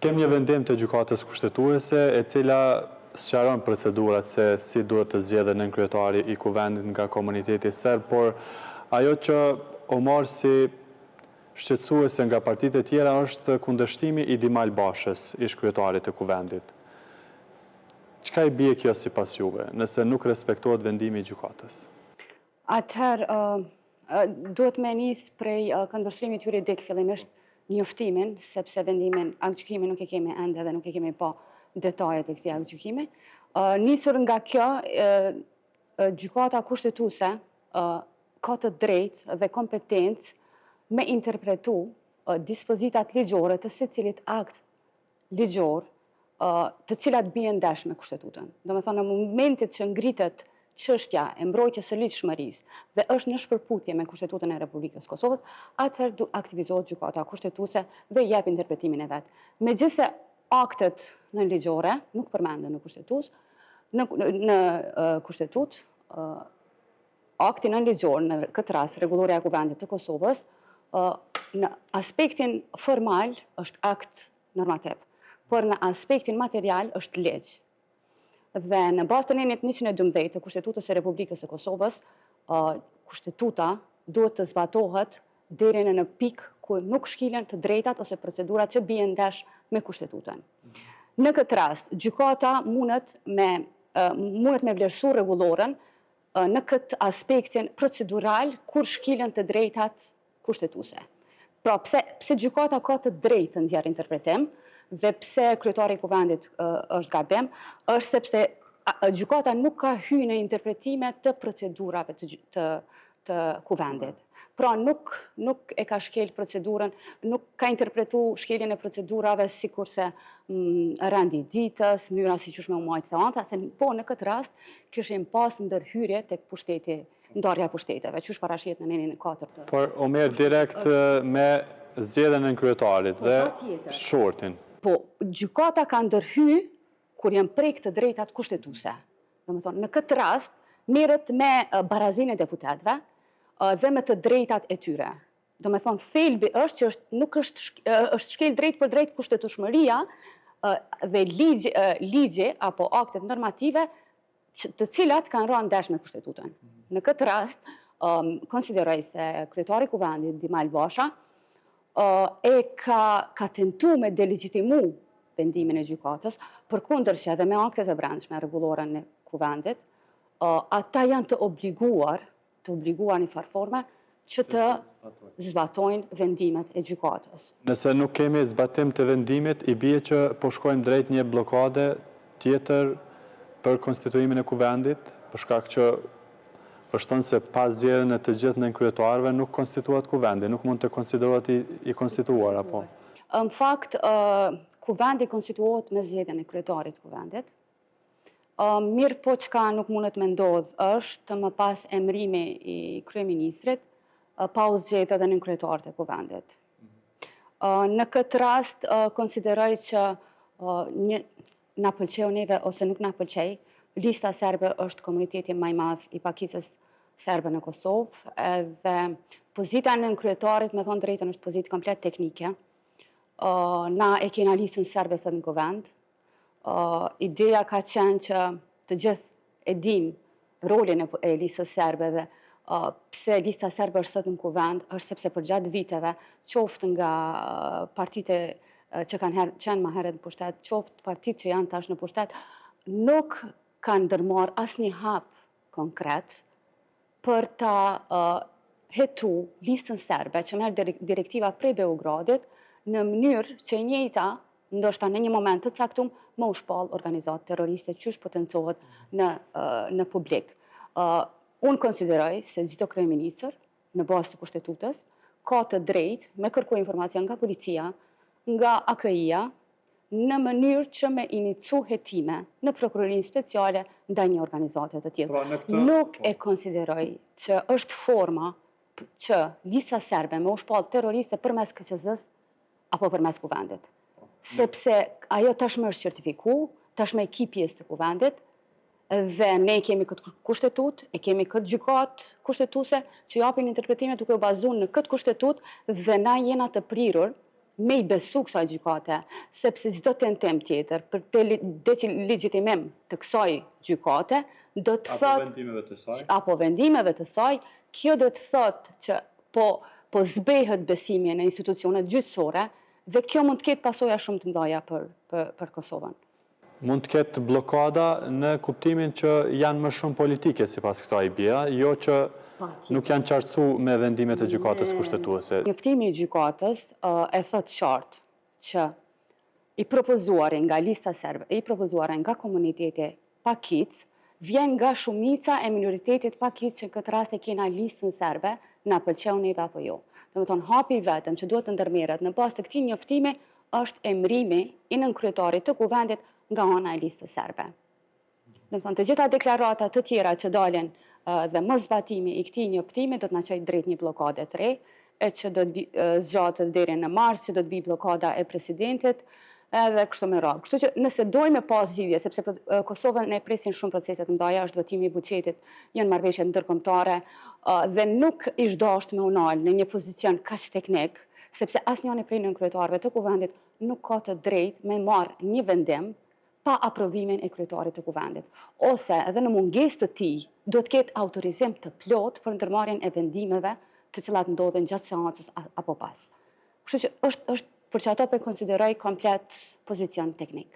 Kem një vendim të gjykatës kushtetuese e cila sqaron procedurat se si duhet të zgjedhet nën kryetari i kuvendit nga komuniteti serb, por ajo që u mor si shqetësuese nga partitë e tjera është kundërshtimi i Dimal Bashës, ish kryetarit të kuvendit. Çka i bie kjo sipas juve, nëse nuk respektohet vendimi i gjykatës? Atëherë, duhet me nisë prej këndvështrimit juridik fillimisht njoftimin, sepse vendimin aktgjykimi nuk e kemi ende dhe nuk e kemi pa detajet e këtij aktgjykimi. Nisur nga kjo, gjykata kushtetuese ka të drejtë dhe kompetencë me interpretu dispozitat ligjore të secilit akt ligjor, të cilat bien dash me kushtetutën. Domethënë, në momentit që ngritet çështja e mbrojtjes së ligjshmërisë dhe është në shpërputhje me Kushtetutën e Republikës Kosovës, atëherë aktivizohet gjykata kushtetuese dhe jep interpretimin e vet. Megjithëse aktet nënligjore nuk përmenden në kushtetutë, akti nënligjor në këtë rast rregulloria e kuvendit të Kosovës në aspektin formal është akt normativ, por në aspektin material është ligj. Dhe në bazë të nenit 112 të Kushtetutës e Republikës së Kosovës, kushtetuta duhet të zbatohet deri në pikë ku nuk shkilen të drejtat ose procedurat që bien dash me kushtetutën. Në këtë rast, gjykata mundet me vlerësu rregulloren në këtë aspektin procedural kur shkilen të drejtat kushtetuese. Pra, pse gjykata ka të drejtë të nxjerrë interpretim, dhe pse kryetari i kuvendit është gabim, është sepse gjykata nuk ka hyrë në interpretime të procedurave të kuvendit. Pra nuk e ka shkel procedurën, nuk ka interpretu shkeljen e procedurave sikurse rendi i ditës, mënyra si qysh me u marrë seanta, po në këtë rast kishim pas ndërhyrje tek pushteti, ndarja e pushteteve, qysh parashihet në nenin e 4. Por u merr direkt me zgjedhjen e kryetarit dhe shortin. Po, gjykata ka ndërhy kur janë prek të drejtat kushtetuese. Domethënë, në këtë rast merret me barazinë e deputetëve dhe me të drejtat e tyre. Domethënë, thelbi është që nuk është shkel drejt për drejt kushtetueshmëria dhe ligje apo aktet normative të cilat kanë rënë dash me kushtetutën. Në këtë rast, konsideroj se kryetari i kuvendit Dimal Basha e ka tentu me delegjitimu vendimin e gjykatës, përkundër që edhe me aktet e brendshme rregullore në kuvendit, ata janë të obliguar në farë forme që të zbatojnë vendimet e gjykatës. Nëse nuk kemi zbatim të vendimit, i bie që po shkojmë drejt një blokade tjetër për konstituimin e kuvendit, për shkak që vështon se pas zgjedhjen e të gjithë nën kryetarëve nuk konstituohet kuvendi, nuk mund të konsiderohet i konstituar apo. Në fakt, kuvendi konstituohet me zgjedhjen e kryetarit të kuvendit. Mirë po çka nuk mundet me ndodh është të më pas emrimi i kryeministrit pa u zgjedhur edhe nën kryetarët e kuvendit. Në këtë rast konsideroj që na pëlqeu neve ose nuk na pëlqej, lista serbe është komuniteti më i madh i pakicës serbe në Kosovë, edhe pozita nën kryetarit, me thonë drejtën, është pozitë komplet teknike. Na e kena listën serbe sot në kuvend. Ideja ka qenë që të gjithë e dim rolin e listës serbe dhe pse lista serbe është sot në kuvend, është sepse për gjatë viteve, qoftë nga partitë që kanë qenë më herët në pushtet, qoftë partitë që janë tash në pushtet, nuk kanë ndërmarrë asnjë hap konkret për ta hetu listën serbe që merr direktiva prej Beogradit në mënyrë që e njëjta, ndoshta në një moment të caktuar, më u shpall organizatë terroriste qysh potencohet në publik. Unë konsideroj se çdo kryeministër në bazë të kushtetutës ka të drejtë me kërkuar informacion nga policia, nga AKI-ja, në mënyrë që me inicu hetime në prokurorinë speciale ndaj një organizate të tillë. Nuk e konsideroj që është forma që lista serbe me u shpall terroriste përmes KQZ-s apo përmes kuvendit. Sepse ajo tashmë është certifikuar, tashmë e ki pjesë të kuvendit, dhe ne kemi këtë kushtetutë, e kemi këtë gjykatë kushtetuese që japin interpretime duke u bazuar në këtë kushtetutë dhe na jena të prirur me i besu kësaj gjykate, sepse çdo tentim tjetër për të legitimim të kësaj gjykate do të thotë apo vendimeve të saj, kjo do të thotë që po zbehet besimi në institucionet gjyqësore dhe kjo mund të ketë pasoja shumë të mëdha për Kosovën. Mund të ketë blokada në kuptimin që janë më shumë politike sipas kësaj bie, jo që nuk janë qartësu me vendimet e gjykatës kushtetuese. Njoftimi i gjykatës e thotë qartë që i propozuar nga lista serbe, i propozuar nga komuniteti pakic, vjen nga shumica e minoritetit pakic që në këtë rast e kena listën serbe, na pëlqeu neve apo jo. Domethënë hapi vetëm që duhet të ndërmerret në bazë të këtij njoftimi është emrimi i nënkryetarit të kuvendit nga ana e listës serbe. Domethënë të gjitha deklaratat të tjera që dalin dhe mosbatimi i këtij njoftimi do të na çojë drejt një blokade të re, e që do të zgjatet deri në mars, që do të vi blokada e presidentit, edhe kështu me radhë. Kështu që nëse dojmë pas zgjidhje, sepse Kosovën ne presin shumë procese të mëdha, është votimi i buxhetit, janë marrëveshje ndërkombëtare dhe nuk ish dashur me unal në një pozicion kaq teknik, sepse asnjëri prej nënkryetarëve të kuvendit nuk ka të drejtë me marrë një vendim pa aprovimin e kryetarit të kuvendit. Ose edhe në mungesë të tij do të ketë autorizim të plot për ndërmarrjen e vendimeve të cilat ndodhen gjatë seancës apo pas. Kështu që është për që ato për konsideroj komplet pozicion teknik.